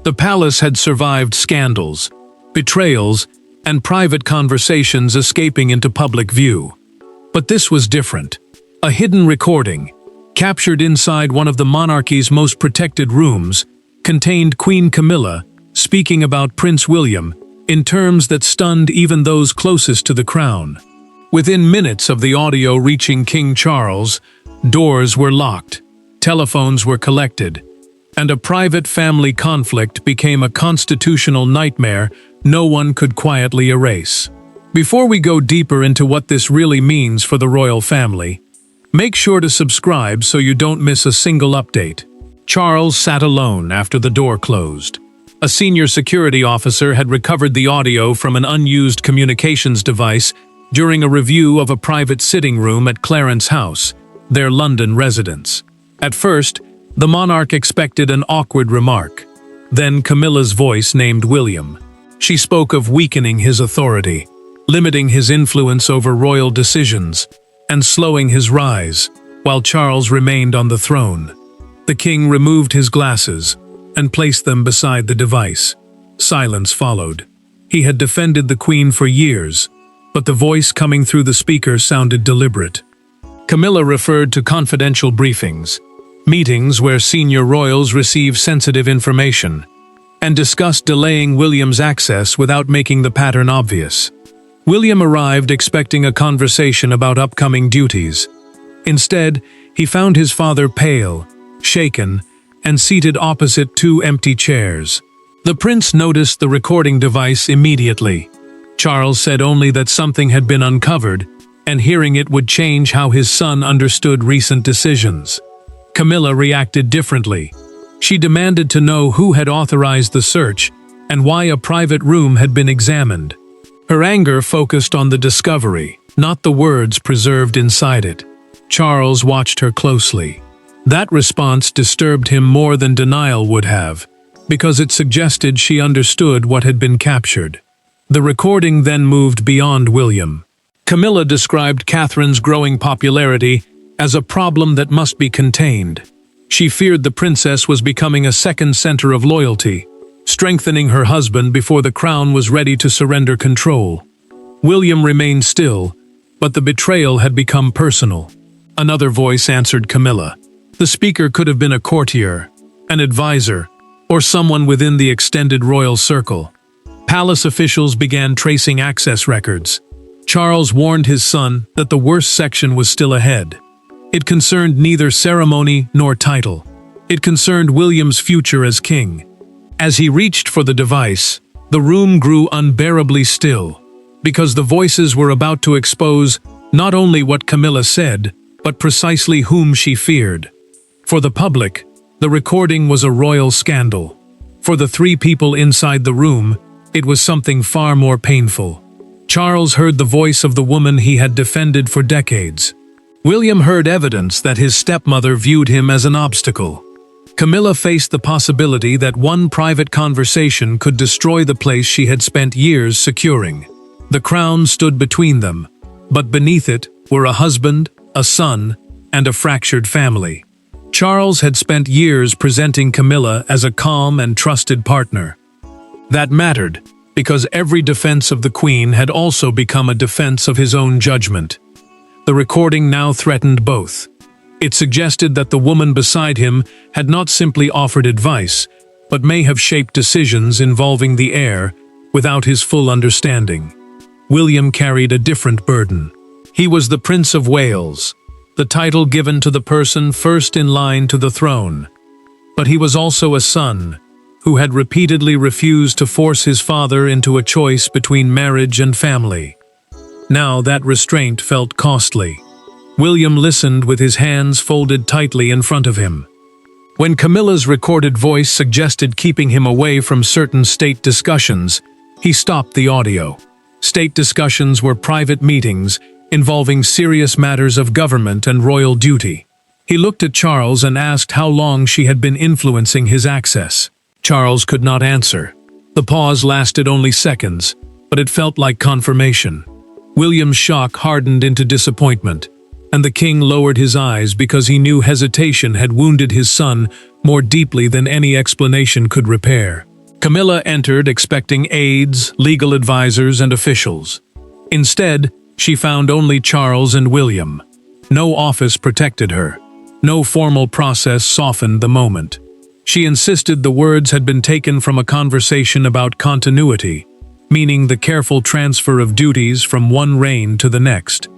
The palace had survived scandals, betrayals, and private conversations escaping into public view. But this was different. A hidden recording, captured inside one of the monarchy's most protected rooms, contained Queen Camilla speaking about Prince William in terms that stunned even those closest to the crown. Within minutes of the audio reaching King Charles, doors were locked, telephones were collected, and a private family conflict became a constitutional nightmare no one could quietly erase. Before we go deeper into what this really means for the royal family, make sure to subscribe so you don't miss a single update. Charles sat alone after the door closed. A senior security officer had recovered the audio from an unused communications device during a review of a private sitting room at Clarence House, their London residence. At first, the monarch expected an awkward remark. Then Camilla's voice named William. She spoke of weakening his authority, limiting his influence over royal decisions, and slowing his rise, while Charles remained on the throne. The king removed his glasses and placed them beside the device. Silence followed. He had defended the queen for years, but the voice coming through the speaker sounded deliberate. Camilla referred to confidential briefings, meetings where senior royals receive sensitive information, and discussed delaying William's access without making the pattern obvious. William arrived expecting a conversation about upcoming duties. Instead, he found his father pale, shaken, and seated opposite two empty chairs. The prince noticed the recording device immediately. Charles said only that something had been uncovered, and hearing it would change how his son understood recent decisions. Camilla reacted differently. She demanded to know who had authorized the search and why a private room had been examined. Her anger focused on the discovery, not the words preserved inside it. Charles watched her closely. That response disturbed him more than denial would have, because it suggested she understood what had been captured. The recording then moved beyond William. Camilla described Catherine's growing popularity as a problem that must be contained. She feared the princess was becoming a second center of loyalty, strengthening her husband before the crown was ready to surrender control. William remained still, but the betrayal had become personal. Another voice answered Camilla. The speaker could have been a courtier, an advisor, or someone within the extended royal circle. Palace officials began tracing access records. Charles warned his son that the worst section was still ahead. It concerned neither ceremony nor title. It concerned William's future as king. As he reached for the device, the room grew unbearably still, because the voices were about to expose not only what Camilla said, but precisely whom she feared. For the public, the recording was a royal scandal. For the three people inside the room, it was something far more painful. Charles heard the voice of the woman he had defended for decades. William heard evidence that his stepmother viewed him as an obstacle. Camilla faced the possibility that one private conversation could destroy the place she had spent years securing. The crown stood between them, but beneath it were a husband, a son, and a fractured family. Charles had spent years presenting Camilla as a calm and trusted partner. That mattered, because every defense of the queen had also become a defense of his own judgment. The recording now threatened both. It suggested that the woman beside him had not simply offered advice, but may have shaped decisions involving the heir without his full understanding. William carried a different burden. He was the Prince of Wales, the title given to the person first in line to the throne. But he was also a son, who had repeatedly refused to force his father into a choice between marriage and family. Now that restraint felt costly. William listened with his hands folded tightly in front of him. When Camilla's recorded voice suggested keeping him away from certain state discussions, he stopped the audio. State discussions were private meetings involving serious matters of government and royal duty. He looked at Charles and asked how long she had been influencing his access. Charles could not answer. The pause lasted only seconds, but it felt like confirmation. William's shock hardened into disappointment, and the king lowered his eyes because he knew hesitation had wounded his son more deeply than any explanation could repair. Camilla entered expecting aides, legal advisors, and officials. Instead, she found only Charles and William. No office protected her. No formal process softened the moment. She insisted the words had been taken from a conversation about continuity, meaning the careful transfer of duties from one reign to the next.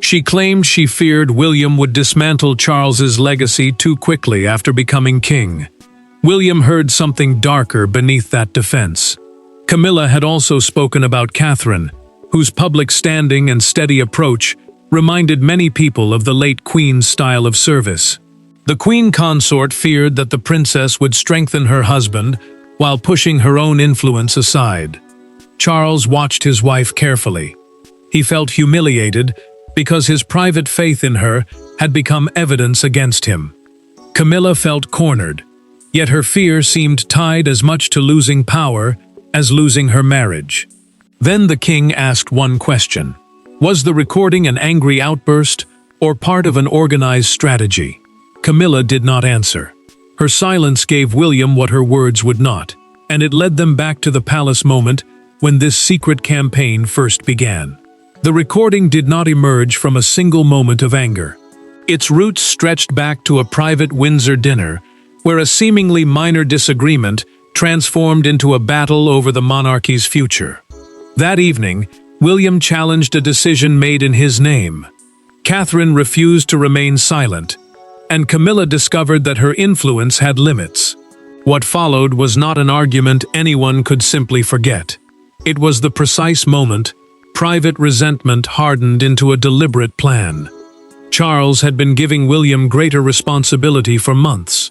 She claimed she feared William would dismantle Charles's legacy too quickly after becoming king. William heard something darker beneath that defense. Camilla had also spoken about Catherine, whose public standing and steady approach reminded many people of the late Queen's style of service. The Queen consort feared that the princess would strengthen her husband while pushing her own influence aside. Charles watched his wife carefully. He felt humiliated because his private faith in her had become evidence against him. Camilla felt cornered, yet her fear seemed tied as much to losing power as losing her marriage. Then the king asked one question. Was the recording an angry outburst or part of an organized strategy? Camilla did not answer. Her silence gave William what her words would not, and it led them back to the palace moment when this secret campaign first began. The recording did not emerge from a single moment of anger. Its roots stretched back to a private Windsor dinner, where a seemingly minor disagreement transformed into a battle over the monarchy's future. That evening, William challenged a decision made in his name. Catherine refused to remain silent, and Camilla discovered that her influence had limits. What followed was not an argument anyone could simply forget. It was the precise moment private resentment hardened into a deliberate plan. Charles had been giving William greater responsibility for months.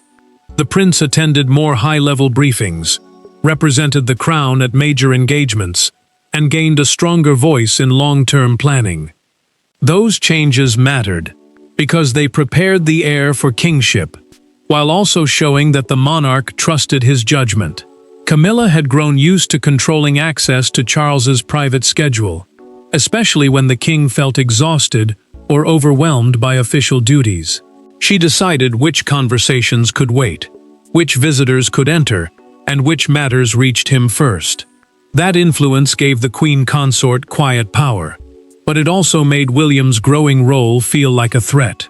The prince attended more high-level briefings, represented the crown at major engagements, and gained a stronger voice in long-term planning. Those changes mattered because they prepared the heir for kingship, while also showing that the monarch trusted his judgment. Camilla had grown used to controlling access to Charles's private schedule, especially when the king felt exhausted or overwhelmed by official duties. She decided which conversations could wait, which visitors could enter, and which matters reached him first. That influence gave the Queen consort quiet power, but it also made William's growing role feel like a threat.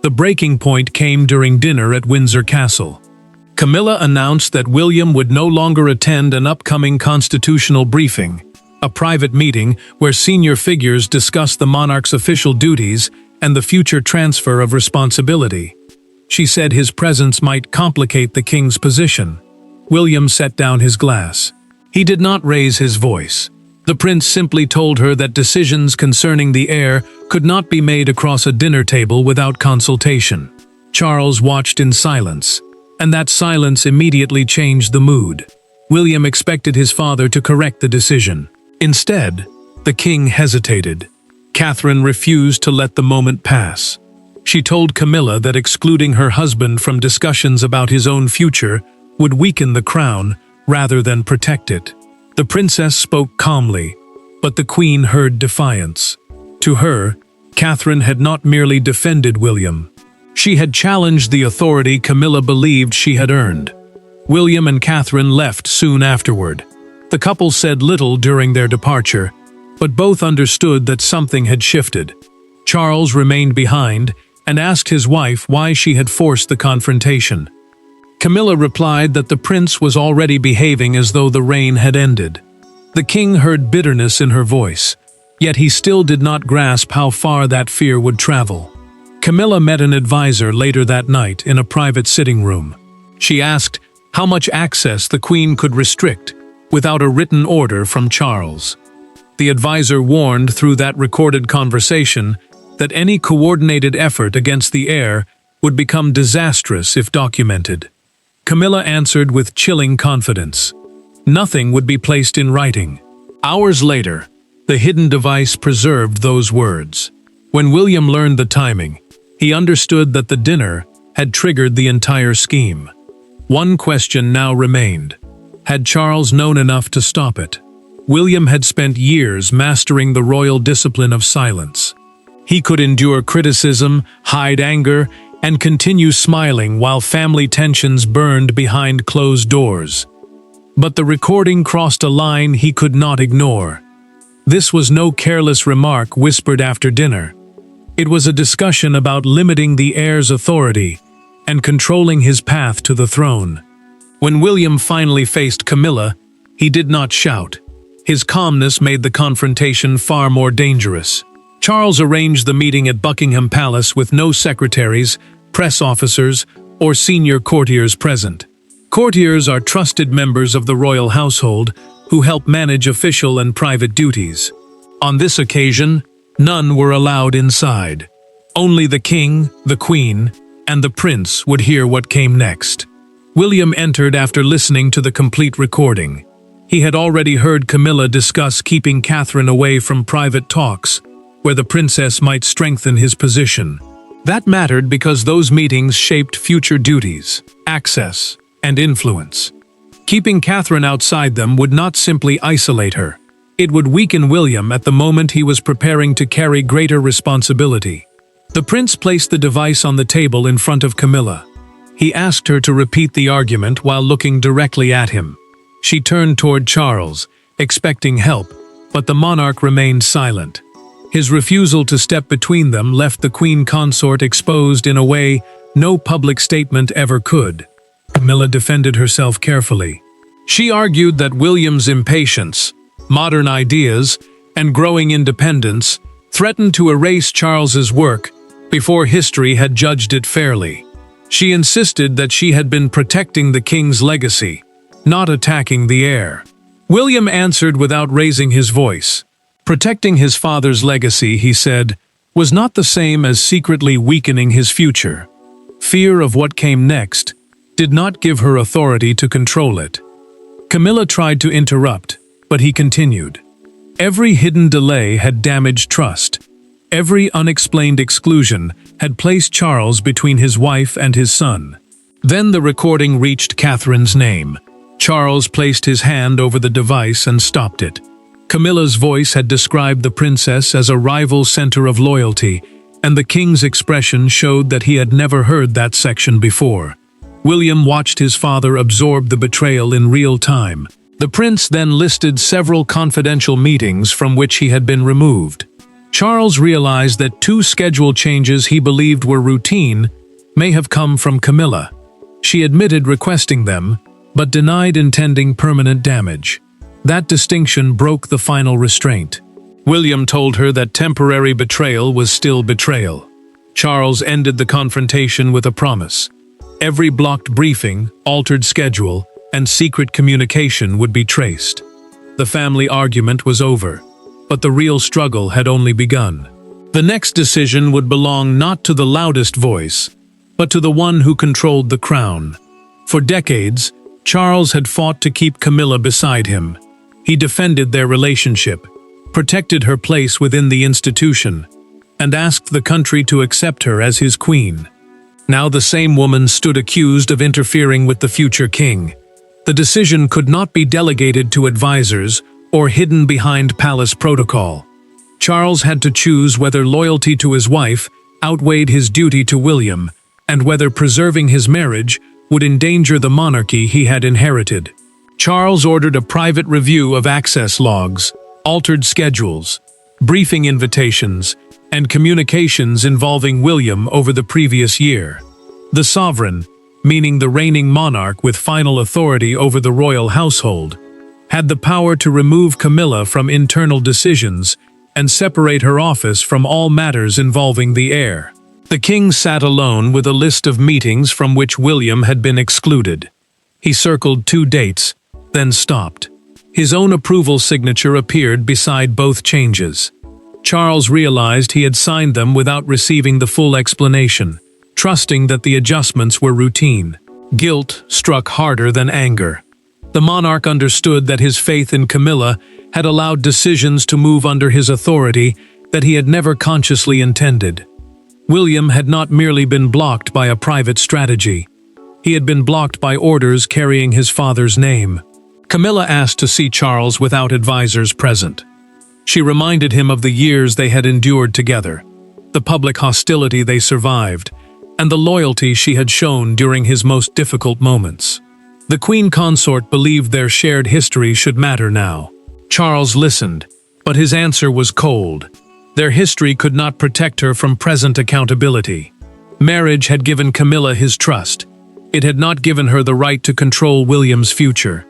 The breaking point came during dinner at Windsor Castle. Camilla announced that William would no longer attend an upcoming constitutional briefing, a private meeting where senior figures discussed the monarch's official duties and the future transfer of responsibility. She said his presence might complicate the king's position. William set down his glass. He did not raise his voice. The prince simply told her that decisions concerning the heir could not be made across a dinner table without consultation. Charles watched in silence, and that silence immediately changed the mood. William expected his father to correct the decision. Instead, the king hesitated. Catherine refused to let the moment pass. She told Camilla that excluding her husband from discussions about his own future would weaken the crown rather than protect it. The princess spoke calmly, but the queen heard defiance. To her, Catherine had not merely defended William. She had challenged the authority Camilla believed she had earned. William and Catherine left soon afterward. The couple said little during their departure, but both understood that something had shifted. Charles remained behind and asked his wife why she had forced the confrontation. Camilla replied that the prince was already behaving as though the reign had ended. The king heard bitterness in her voice, yet he still did not grasp how far that fear would travel. Camilla met an advisor later that night in a private sitting room. She asked how much access the queen could restrict without a written order from Charles. The advisor warned through that recorded conversation that any coordinated effort against the heir would become disastrous if documented. Camilla answered with chilling confidence. Nothing would be placed in writing. Hours later, the hidden device preserved those words. When William learned the timing, he understood that the dinner had triggered the entire scheme. One question now remained. Had Charles known enough to stop it? William had spent years mastering the royal discipline of silence. He could endure criticism, hide anger, and continue smiling while family tensions burned behind closed doors. But the recording crossed a line he could not ignore. This was no careless remark whispered after dinner. It was a discussion about limiting the heir's authority and controlling his path to the throne. When William finally faced Camilla, he did not shout. His calmness made the confrontation far more dangerous. Charles arranged the meeting at Buckingham Palace with no secretaries, press officers, or senior courtiers present. Courtiers are trusted members of the royal household who help manage official and private duties. On this occasion, none were allowed inside. Only the king, the queen, and the prince would hear what came next. William entered after listening to the complete recording. He had already heard Camilla discuss keeping Catherine away from private talks, where the princess might strengthen his position. That mattered because those meetings shaped future duties, access, and influence. Keeping Catherine outside them would not simply isolate her. It would weaken William at the moment he was preparing to carry greater responsibility. The prince placed the device on the table in front of Camilla. He asked her to repeat the argument while looking directly at him. She turned toward Charles, expecting help, but the monarch remained silent. His refusal to step between them left the queen consort exposed in a way no public statement ever could. Camilla defended herself carefully. She argued that William's impatience, modern ideas, and growing independence threatened to erase Charles's work before history had judged it fairly. She insisted that she had been protecting the king's legacy, not attacking the heir. William answered without raising his voice. Protecting his father's legacy, he said, was not the same as secretly weakening his future. Fear of what came next did not give her authority to control it. Camilla tried to interrupt, but he continued. Every hidden delay had damaged trust. Every unexplained exclusion had placed Charles between his wife and his son. Then the recording reached Catherine's name. Charles placed his hand over the device and stopped it. Camilla's voice had described the princess as a rival center of loyalty, and the king's expression showed that he had never heard that section before. William watched his father absorb the betrayal in real time. The prince then listed several confidential meetings from which he had been removed. Charles realized that 2 schedule changes he believed were routine may have come from Camilla. She admitted requesting them, but denied intending permanent damage. That distinction broke the final restraint. William told her that temporary betrayal was still betrayal. Charles ended the confrontation with a promise. Every blocked briefing, altered schedule, and secret communication would be traced. The family argument was over, but the real struggle had only begun. The next decision would belong not to the loudest voice, but to the one who controlled the crown. For decades, Charles had fought to keep Camilla beside him. He defended their relationship, protected her place within the institution, and asked the country to accept her as his queen. Now the same woman stood accused of interfering with the future king. The decision could not be delegated to advisors or hidden behind palace protocol. Charles had to choose whether loyalty to his wife outweighed his duty to William, and whether preserving his marriage would endanger the monarchy he had inherited. Charles ordered a private review of access logs, altered schedules, briefing invitations, and communications involving William over the previous year. The sovereign, meaning the reigning monarch with final authority over the royal household, had the power to remove Camilla from internal decisions and separate her office from all matters involving the heir. The king sat alone with a list of meetings from which William had been excluded. He circled 2 dates, then stopped. His own approval signature appeared beside both changes. Charles realized he had signed them without receiving the full explanation, trusting that the adjustments were routine. Guilt struck harder than anger. The monarch understood that his faith in Camilla had allowed decisions to move under his authority that he had never consciously intended. William had not merely been blocked by a private strategy. He had been blocked by orders carrying his father's name. Camilla asked to see Charles without advisors present. She reminded him of the years they had endured together, the public hostility they survived, and the loyalty she had shown during his most difficult moments. The Queen Consort believed their shared history should matter now. Charles listened, but his answer was cold. Their history could not protect her from present accountability. Marriage had given Camilla his trust. It had not given her the right to control William's future.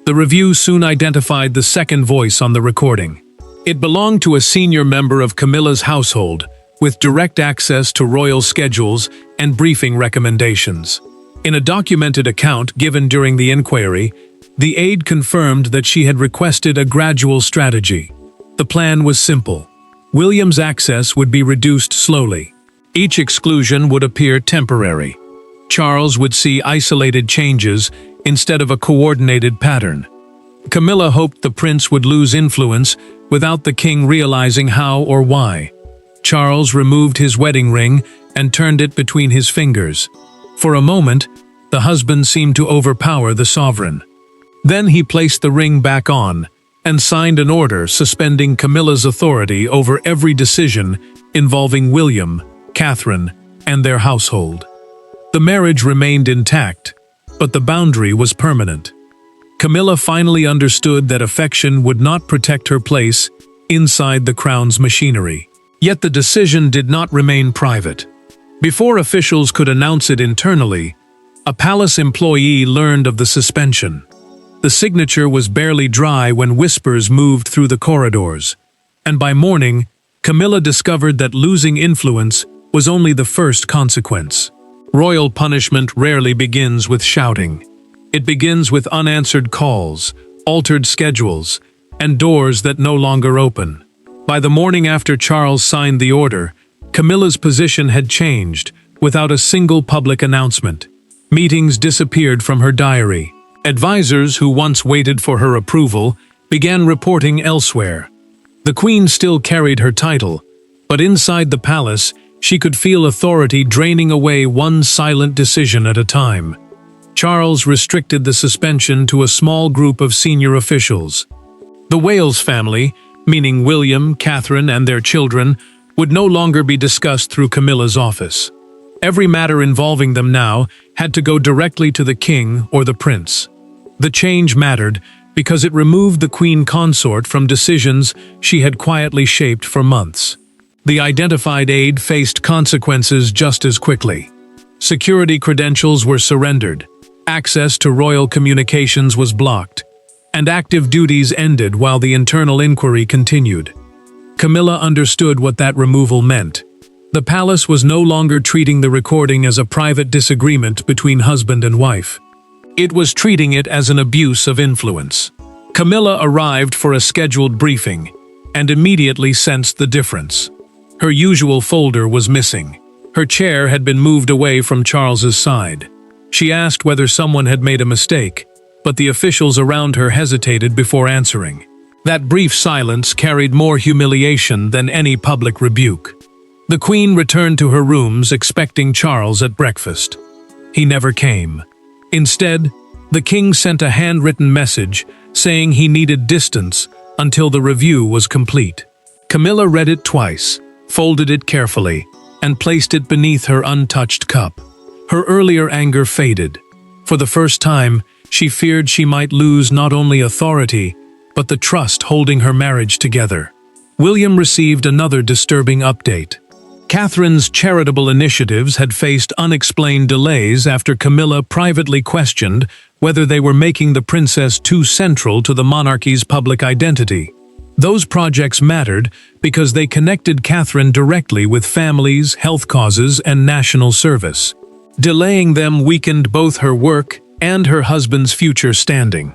The review soon identified the second voice on the recording. It belonged to a senior member of Camilla's household, with direct access to royal schedules and briefing recommendations. In a documented account given during the inquiry, the aide confirmed that she had requested a gradual strategy. The plan was simple. William's access would be reduced slowly. Each exclusion would appear temporary. Charles would see isolated changes instead of a coordinated pattern. Camilla hoped the prince would lose influence without the king realizing how or why. Charles removed his wedding ring and turned it between his fingers. For a moment, the husband seemed to overpower the sovereign. Then he placed the ring back on and signed an order suspending Camilla's authority over every decision involving William, Catherine, and their household. The marriage remained intact, but the boundary was permanent. Camilla finally understood that affection would not protect her place inside the crown's machinery. Yet the decision did not remain private. Before officials could announce it internally, a palace employee learned of the suspension. The signature was barely dry when whispers moved through the corridors, and by morning, Camilla discovered that losing influence was only the first consequence. Royal punishment rarely begins with shouting. It begins with unanswered calls, altered schedules, and doors that no longer open. By the morning after Charles signed the order, Camilla's position had changed without a single public announcement. Meetings disappeared from her diary. Advisors who once waited for her approval began reporting elsewhere. The queen still carried her title, but inside the palace, she could feel authority draining away one silent decision at a time. Charles restricted the suspension to a small group of senior officials. The Wales family, meaning William, Catherine, and their children, would no longer be discussed through Camilla's office. Every matter involving them now had to go directly to the king or the prince. The change mattered because it removed the queen consort from decisions she had quietly shaped for months. The identified aide faced consequences just as quickly. Security credentials were surrendered, access to royal communications was blocked, and active duties ended while the internal inquiry continued. Camilla understood what that removal meant. The palace was no longer treating the recording as a private disagreement between husband and wife. It was treating it as an abuse of influence. Camilla arrived for a scheduled briefing and immediately sensed the difference. Her usual folder was missing. Her chair had been moved away from Charles's side. She asked whether someone had made a mistake, but the officials around her hesitated before answering. That brief silence carried more humiliation than any public rebuke. The queen returned to her rooms expecting Charles at breakfast. He never came. Instead, the king sent a handwritten message saying he needed distance until the review was complete. Camilla read it twice, folded it carefully, and placed it beneath her untouched cup. Her earlier anger faded. For the first time, she feared she might lose not only authority, but the trust holding her marriage together. William received another disturbing update. Catherine's charitable initiatives had faced unexplained delays after Camilla privately questioned whether they were making the princess too central to the monarchy's public identity. Those projects mattered because they connected Catherine directly with families, health causes, and national service. Delaying them weakened both her work and her husband's future standing.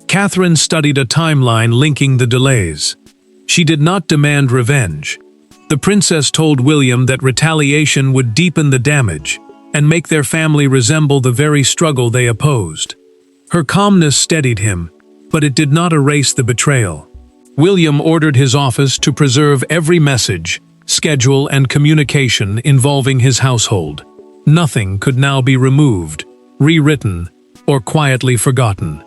Catherine studied a timeline linking the delays. She did not demand revenge. The princess told William that retaliation would deepen the damage and make their family resemble the very struggle they opposed. Her calmness steadied him, but it did not erase the betrayal. William ordered his office to preserve every message, schedule, and communication involving his household. Nothing could now be removed, rewritten, or quietly forgotten.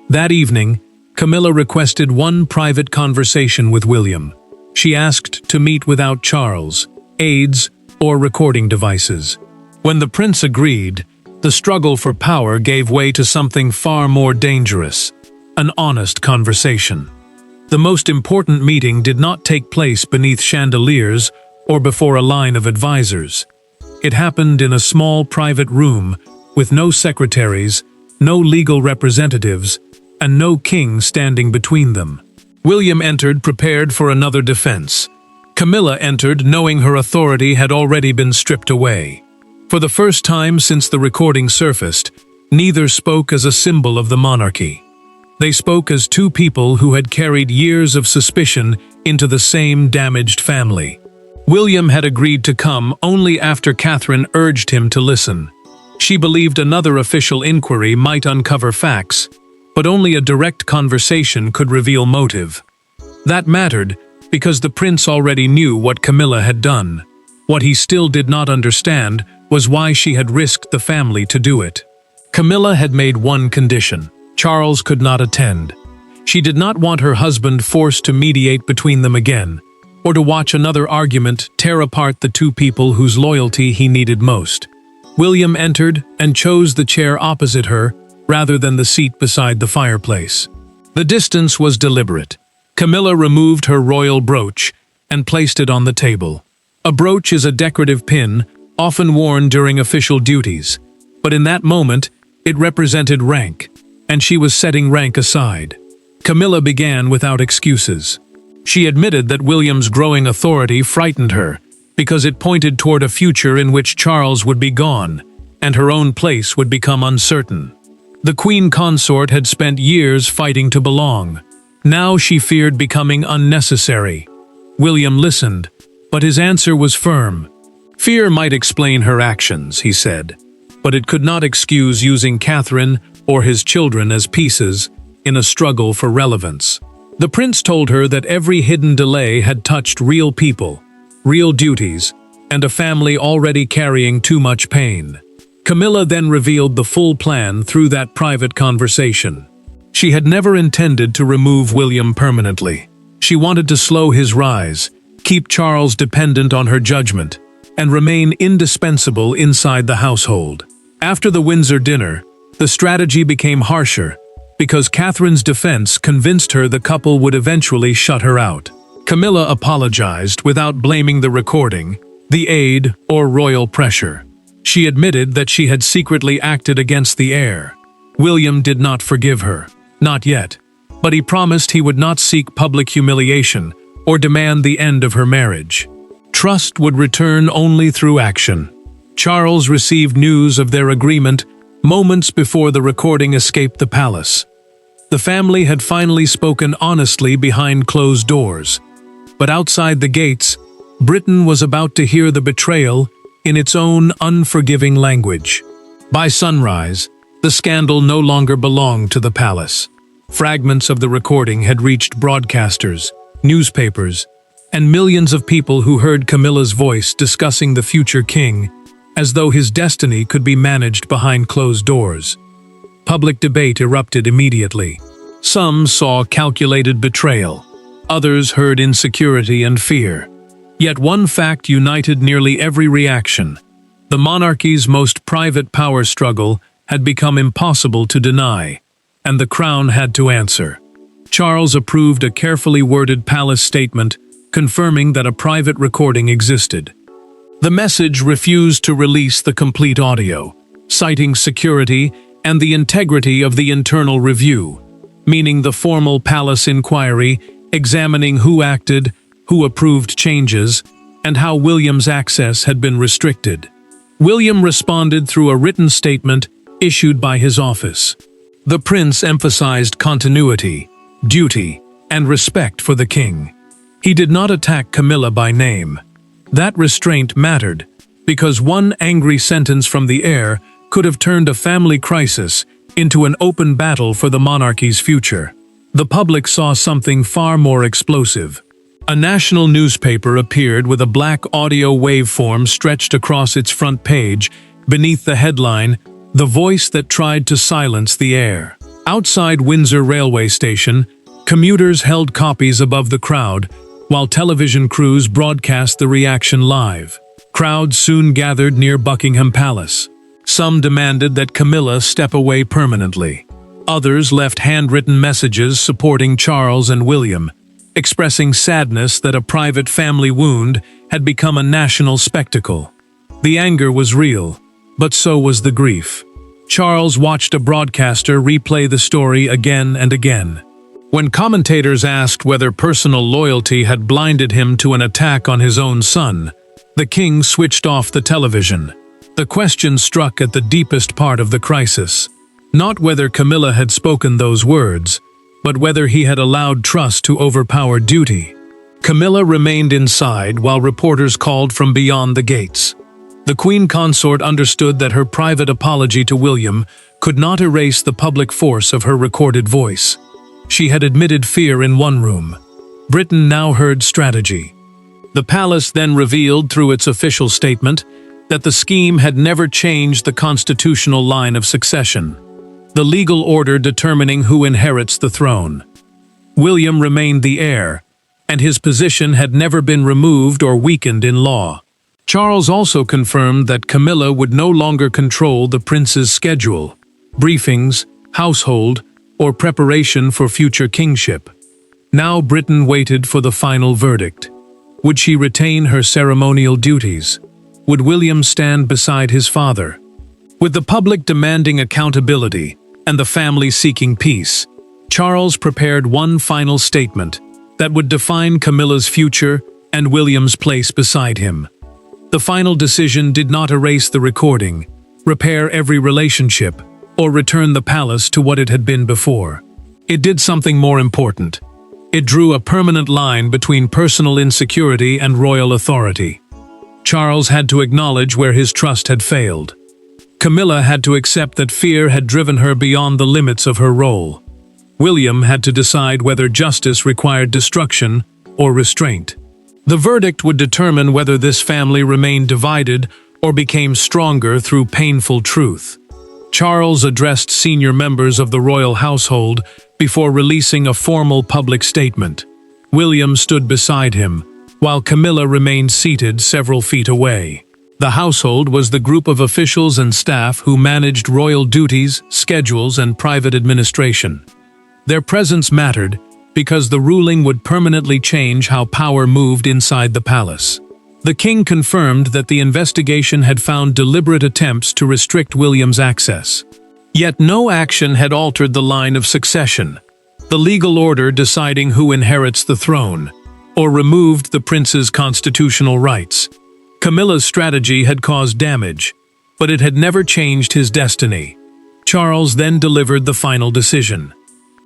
That evening, Camilla requested one private conversation with William. She asked to meet without Charles, aides, or recording devices. When the prince agreed, The struggle for power gave way to something far more dangerous: an honest conversation. The most important meeting did not take place beneath chandeliers or before a line of advisors. It happened in a small private room with no secretaries, no legal representatives, and no king standing between them. William entered prepared for another defense. Camilla entered knowing her authority had already been stripped away. For the first time since the recording surfaced, neither spoke as a symbol of the monarchy. They spoke as two people who had carried years of suspicion into the same damaged family. William had agreed to come only after Catherine urged him to listen. She believed another official inquiry might uncover facts, but only a direct conversation could reveal motive. That mattered because the prince already knew what Camilla had done. What he still did not understand was why she had risked the family to do it. Camilla had made one condition: Charles could not attend. She did not want her husband forced to mediate between them again, or to watch another argument tear apart the two people whose loyalty he needed most. William entered and chose the chair opposite her rather than the seat beside the fireplace. The distance was deliberate. Camilla removed her royal brooch and placed it on the table. A brooch is a decorative pin, often worn during official duties, but in that moment, it represented rank, and she was setting rank aside. Camilla began without excuses. She admitted that William's growing authority frightened her, because it pointed toward a future in which Charles would be gone, and her own place would become uncertain. The queen consort had spent years fighting to belong. Now she feared becoming unnecessary. William listened, but his answer was firm. Fear might explain her actions, he said, but it could not excuse using Catherine or his children as pieces in a struggle for relevance. The prince told her that every hidden delay had touched real people, real duties, and a family already carrying too much pain. Camilla then revealed the full plan through that private conversation. She had never intended to remove William permanently. She wanted to slow his rise, keep Charles dependent on her judgment, and remain indispensable inside the household. After the Windsor dinner, the strategy became harsher, because Catherine's defense convinced her the couple would eventually shut her out. Camilla apologized without blaming the recording, the aid, or royal pressure. She admitted that she had secretly acted against the heir. William did not forgive her, not yet, but he promised he would not seek public humiliation or demand the end of her marriage. Trust would return only through action. Charles received news of their agreement moments before the recording escaped the palace. The family had finally spoken honestly behind closed doors. But outside the gates, Britain was about to hear the betrayal in its own unforgiving language. By sunrise, the scandal no longer belonged to the palace. Fragments of the recording had reached broadcasters, newspapers, and millions of people who heard Camilla's voice discussing the future king, as though his destiny could be managed behind closed doors. Public debate erupted immediately. Some saw calculated betrayal. Others heard insecurity and fear. Yet one fact united nearly every reaction. The monarchy's most private power struggle had become impossible to deny, and the crown had to answer. Charles approved a carefully worded palace statement confirming that a private recording existed. The message refused to release the complete audio, citing security and the integrity of the internal review, meaning the formal palace inquiry examining who acted, who approved changes, and how William's access had been restricted. William responded through a written statement issued by his office. The prince emphasized continuity, duty, and respect for the king. He did not attack Camilla by name. That restraint mattered, because one angry sentence from the heir could have turned a family crisis into an open battle for the monarchy's future. The public saw something far more explosive. A national newspaper appeared with a black audio waveform stretched across its front page, beneath the headline, "The Voice That Tried to Silence the Heir." Outside Windsor railway station, commuters held copies above the crowd, while television crews broadcast the reaction live. Crowds soon gathered near Buckingham Palace. Some demanded that Camilla step away permanently. Others left handwritten messages supporting Charles and William, expressing sadness that a private family wound had become a national spectacle. The anger was real, but so was the grief. Charles watched a broadcaster replay the story again and again. When commentators asked whether personal loyalty had blinded him to an attack on his own son, the king switched off the television. The question struck at the deepest part of the crisis. Not whether Camilla had spoken those words, but whether he had allowed trust to overpower duty. Camilla remained inside while reporters called from beyond the gates. The Queen Consort understood that her private apology to William could not erase the public force of her recorded voice. She had admitted fear in one room. Britain now heard strategy. The palace then revealed through its official statement that the scheme had never changed the constitutional line of succession, the legal order determining who inherits the throne. William remained the heir, and his position had never been removed or weakened in law. Charles also confirmed that Camilla would no longer control the prince's schedule, briefings, household, or preparation for future kingship. Now Britain waited for the final verdict. Would she retain her ceremonial duties? Would William stand beside his father? With the public demanding accountability and the family seeking peace, Charles prepared one final statement that would define Camilla's future and William's place beside him. The final decision did not erase the recording, repair every relationship, or return the palace to what it had been before. It did something more important. It drew a permanent line between personal insecurity and royal authority. Charles had to acknowledge where his trust had failed. Camilla had to accept that fear had driven her beyond the limits of her role. William had to decide whether justice required destruction or restraint. The verdict would determine whether this family remained divided or became stronger through painful truth. Charles addressed senior members of the royal household before releasing a formal public statement. William stood beside him, while Camilla remained seated several feet away. The household was the group of officials and staff who managed royal duties, schedules, and private administration. Their presence mattered because the ruling would permanently change how power moved inside the palace. The king confirmed that the investigation had found deliberate attempts to restrict William's access. Yet no action had altered the line of succession, the legal order deciding who inherits the throne, or removed the prince's constitutional rights. Camilla's strategy had caused damage, but it had never changed his destiny. Charles then delivered the final decision.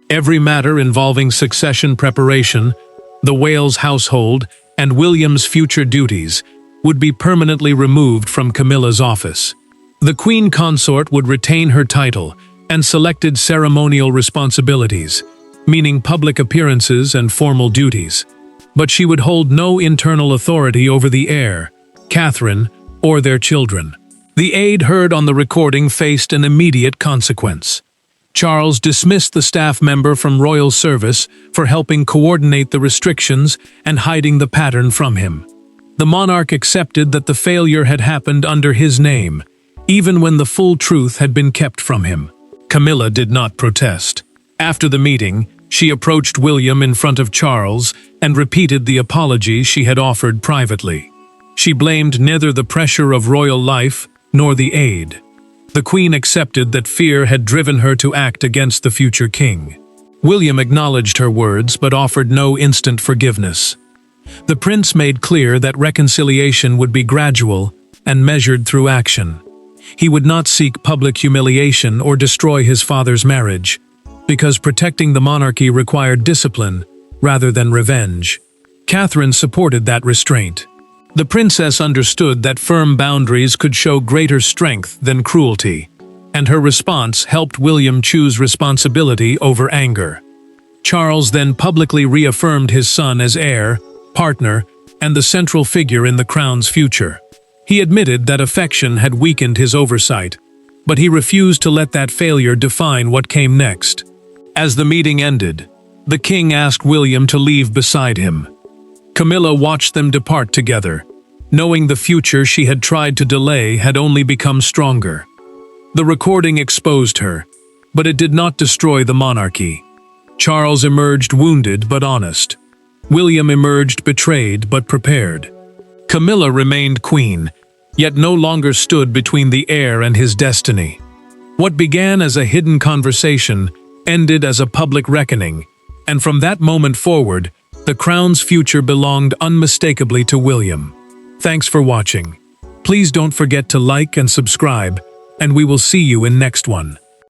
Every matter involving succession preparation, the Wales household, and William's future duties would be permanently removed from Camilla's office. The Queen Consort would retain her title and selected ceremonial responsibilities, meaning public appearances and formal duties. But she would hold no internal authority over the heir, Catherine, or their children. The aide heard on the recording faced an immediate consequence. Charles dismissed the staff member from royal service for helping coordinate the restrictions and hiding the pattern from him. The monarch accepted that the failure had happened under his name, even when the full truth had been kept from him. Camilla did not protest. After the meeting, she approached William in front of Charles and repeated the apology she had offered privately. She blamed neither the pressure of royal life nor the aide. The Queen accepted that fear had driven her to act against the future king. William acknowledged her words but offered no instant forgiveness. The prince made clear that reconciliation would be gradual and measured through action. He would not seek public humiliation or destroy his father's marriage, because protecting the monarchy required discipline rather than revenge. Catherine supported that restraint. The princess understood that firm boundaries could show greater strength than cruelty, and her response helped William choose responsibility over anger. Charles then publicly reaffirmed his son as heir, partner, and the central figure in the crown's future. He admitted that affection had weakened his oversight, but he refused to let that failure define what came next. As the meeting ended, the king asked William to leave beside him. Camilla watched them depart together, knowing the future she had tried to delay had only become stronger. The recording exposed her, but it did not destroy the monarchy. Charles emerged wounded but honest. William emerged betrayed but prepared. Camilla remained queen, yet no longer stood between the heir and his destiny. What began as a hidden conversation ended as a public reckoning, and from that moment forward, the crown's future belonged unmistakably to William. Thanks for watching. Please don't forget to like and subscribe, and we will see you in next one.